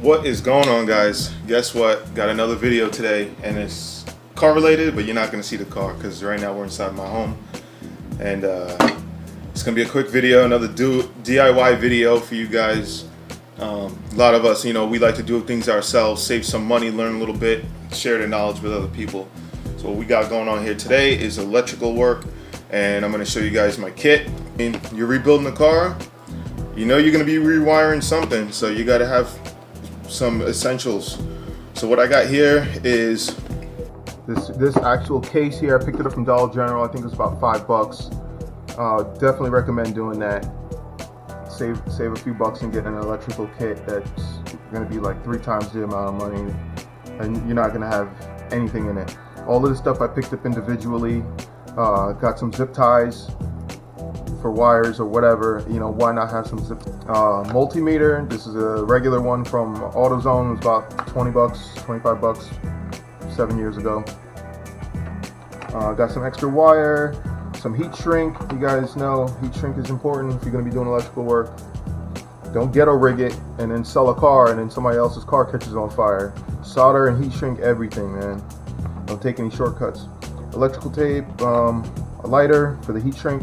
What is going on, guys? Guess what? Got another video today, and it's car related, but you're not going to see the car because right now we're inside my home, and it's going to be a quick video, another DIY video for you guys. A lot of us, we like to do things ourselves, save some money, learn a little bit, share the knowledge with other people. So what we got going on here today is electrical work, and I'm going to show you guys my kit. You're rebuilding a car, you're going to be rewiring something, so you got to have some essentials. So what I got here is this actual case here. I picked it up from Dollar General. I think it was about $5. Definitely recommend doing that. Save a few bucks and get an electrical kit that's going to be like 3 times the amount of money, and you're not going to have anything in it. All of this stuff I picked up individually. Got some zip ties for wires or whatever. Why not have some zip multimeter. This is a regular one from AutoZone. It was about 20 bucks, 25 bucks 7 years ago. Got some extra wire, some heat shrink. You guys know heat shrink is important if you're going to be doing electrical work. Don't ghetto rig it and then sell a car and then somebody else's car catches on fire. Solder and heat shrink everything, man. Don't take any shortcuts. Electrical tape, a lighter for the heat shrink.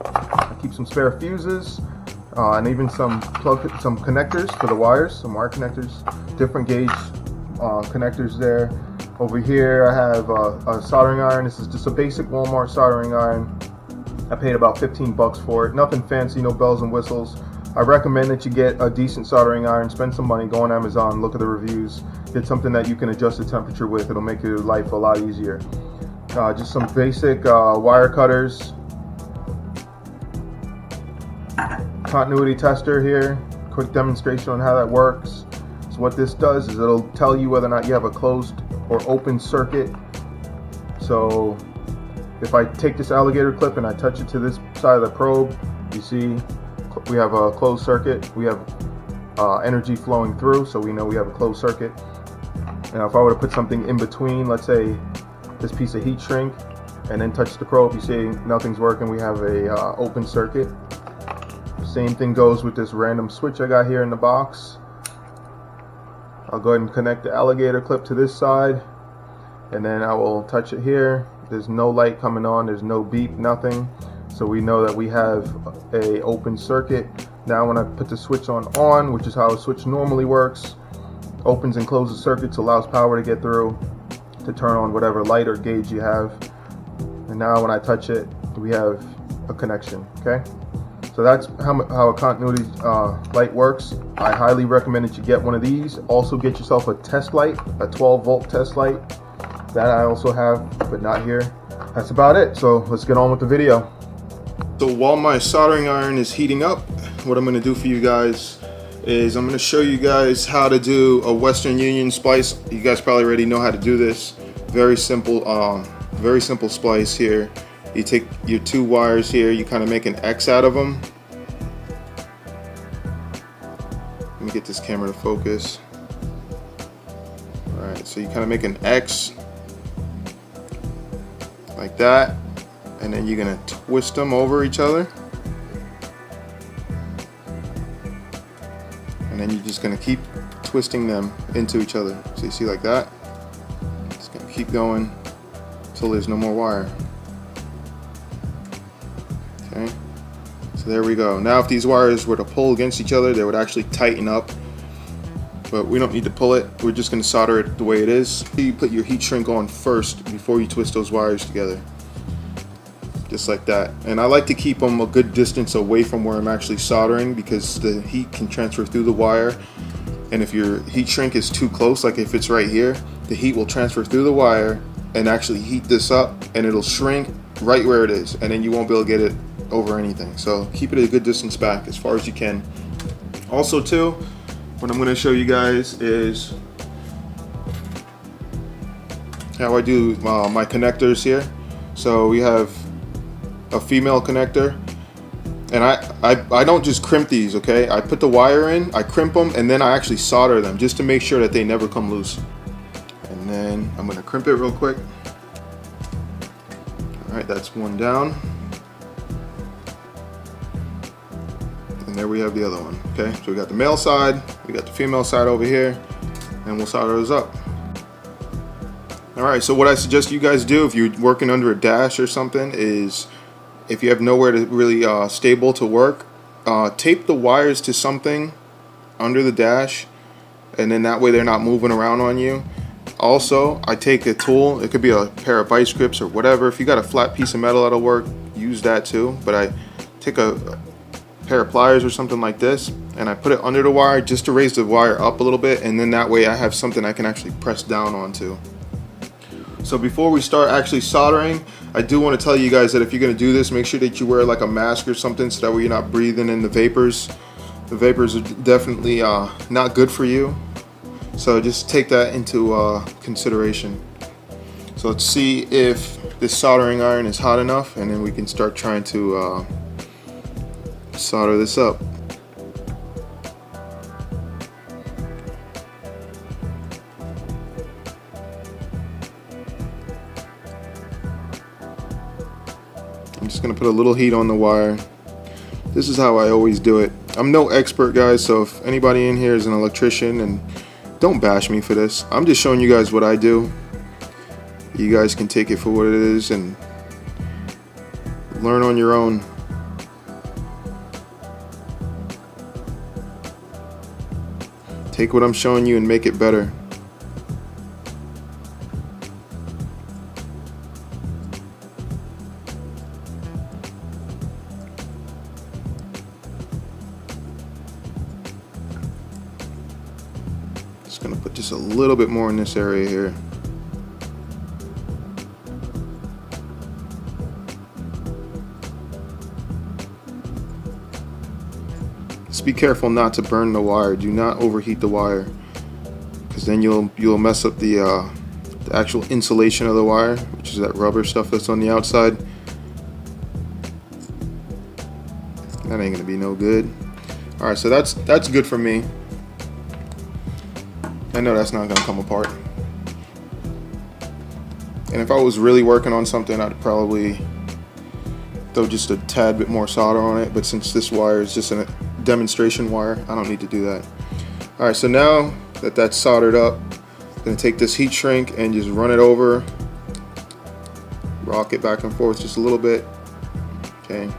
I keep some spare fuses, and even some connectors for the wires, some wire connectors, different gauge connectors there. Over here I have a soldering iron. This is just a basic Walmart soldering iron. I paid about 15 bucks for it. Nothing fancy, no bells and whistles. I recommend that you get a decent soldering iron. Spend some money, go on Amazon, look at the reviews, get something that you can adjust the temperature with. It'll make your life a lot easier. Just some basic wire cutters. Continuity tester here. Quick demonstration on how that works. So what this does is it'll tell you whether or not you have a closed or open circuit. So if I take this alligator clip and I touch it to this side of the probe, you see we have a closed circuit. We have energy flowing through, so we know we have a closed circuit. Now if I were to put something in between, let's say this piece of heat shrink, and then touch the probe, you see nothing's working. We have a open circuit. Same thing goes with this random switch I got here in the box. I'll go ahead and connect the alligator clip to this side, and then I will touch it here. There's no light coming on, there's no beep, nothing. So we know that we have a open circuit. Now when I put the switch on, which is how a switch normally works, opens and closes circuits, allows power to get through to turn on whatever light or gauge you have. And now when I touch it, we have a connection, okay? So that's how a continuity light works. I highly recommend that you get one of these. Also get yourself a test light, a 12-volt test light. That I also have, but not here. That's about it. So let's get on with the video. So while my soldering iron is heating up, what I'm going to do for you guys is I'm going to show you guys how to do a Western Union splice. You guys probably already know how to do this. Very simple splice here. You take your 2 wires here, you kind of make an X out of them. Let me get this camera to focus. Alright, so you kind of make an X like that, and then you're going to twist them over each other. And then you're just going to keep twisting them into each other. So you see like that? It's going to keep going until there's no more wire. Okay, so there we go. Now if these wires were to pull against each other, they would actually tighten up, but we don't need to pull it. We're just going to solder it the way it is. You put your heat shrink on first before you twist those wires together, just like that. And I like to keep them a good distance away from where I'm actually soldering, because the heat can transfer through the wire, and if your heat shrink is too close, like if it's right here, the heat will transfer through the wire and actually heat this up, and it'll shrink right where it is, and then you won't be able to get it over anything. So keep it a good distance back as far as you can. Also too, what I'm going to show you guys is how I do my connectors here. So we have a female connector, and I don't just crimp these, okay? I put the wire in, I crimp them, and then I actually solder them just to make sure that they never come loose. And then I'm going to crimp it real quick. Alright, that's one down. And there we have the other one. Okay, so we got the male side, We got the female side over here, and we'll solder those up. Alright, so what I suggest you guys do if you're working under a dash or something is, if you have nowhere to really stable to work, tape the wires to something under the dash, and then that way they're not moving around on you. Also, I take a tool, it could be a pair of vice grips or whatever. If you got a flat piece of metal that'll work, use that too. But I take a pair of pliers or something like this, and I put it under the wire just to raise the wire up a little bit, and then that way I have something I can actually press down onto. So before we start actually soldering, I do want to tell you guys that if you're going to do this, make sure that you wear like a mask or something, so that way you're not breathing in the vapors. The vapors are definitely not good for you. So just take that into consideration. So let's see if this soldering iron is hot enough, and then we can start trying to solder this up. I'm just going to put a little heat on the wire. This is how I always do it. I'm no expert, guys, so if anybody in here is an electrician, and don't bash me for this. I'm just showing you guys what I do. You guys can take it for what it is and learn on your own. Take what I'm showing you and make it better. Just gonna put just a little bit more in this area here. Just be careful not to burn the wire. Do not overheat the wire, because then you'll mess up the actual insulation of the wire, which is that rubber stuff that's on the outside. That ain't gonna be no good. All right, so that's good for me. I know that's not gonna come apart. And if I was really working on something, I'd probably throw just a tad bit more solder on it, but since this wire is just a demonstration wire, I don't need to do that. Alright, so now that that's soldered up, I'm gonna take this heat shrink and just run it over, rock it back and forth just a little bit. Okay,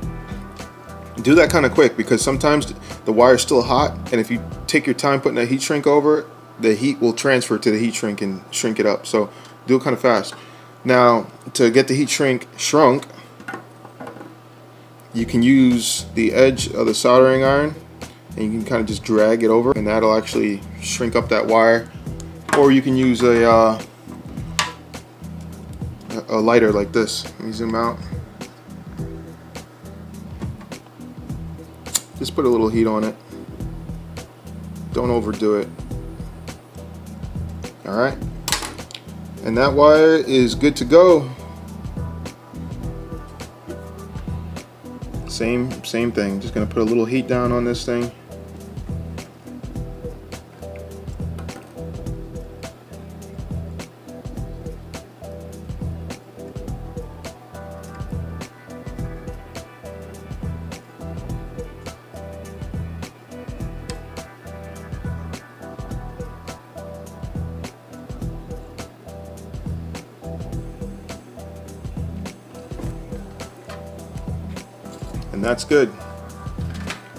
do that kind of quick, because sometimes the wire's still hot, and if you take your time putting that heat shrink over it, the heat will transfer to the heat shrink and shrink it up. So do it kind of fast. Now, to get the heat shrink shrunk, you can use the edge of the soldering iron, and you can kind of just drag it over, and that'll actually shrink up that wire. Or you can use a lighter like this. Let me zoom out. Just put a little heat on it. Don't overdo it. Alright, and that wire is good to go. Same thing, just gonna put a little heat down on this thing. And that's good.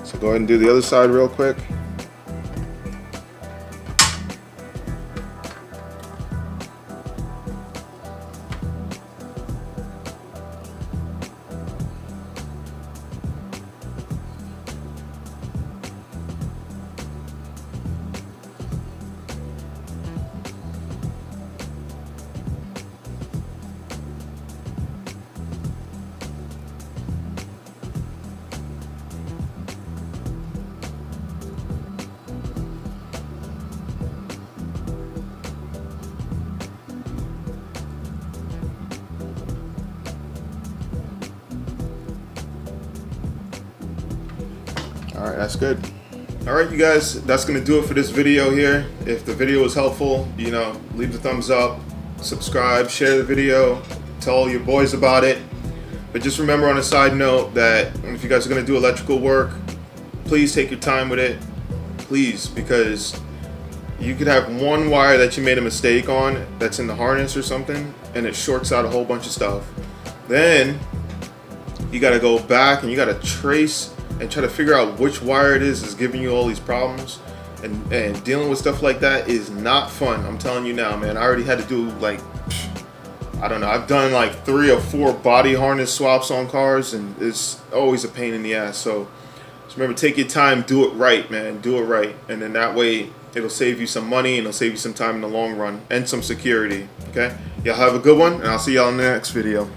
So go ahead and do the other side real quick. Alright, that's good. Alright, you guys, that's going to do it for this video here. If the video was helpful, you know, leave the thumbs up, subscribe, share the video, tell your boys about it. But just remember, on a side note, that if you guys are going to do electrical work, please take your time with it. please, because you could have one wire that you made a mistake on that's in the harness or something, and it shorts out a whole bunch of stuff. Then you got to go back and you got to trace and try to figure out which wire it is giving you all these problems. And dealing with stuff like that is not fun. I'm telling you now, man. I already had to do, like, I don't know, I've done like 3 or 4 body harness swaps on cars, and it's always a pain in the ass. So just remember, take your time, do it right, man. Do it right. And then that way it'll save you some money and it'll save you some time in the long run and some security. Okay? Y'all have a good one, and I'll see y'all in the next video.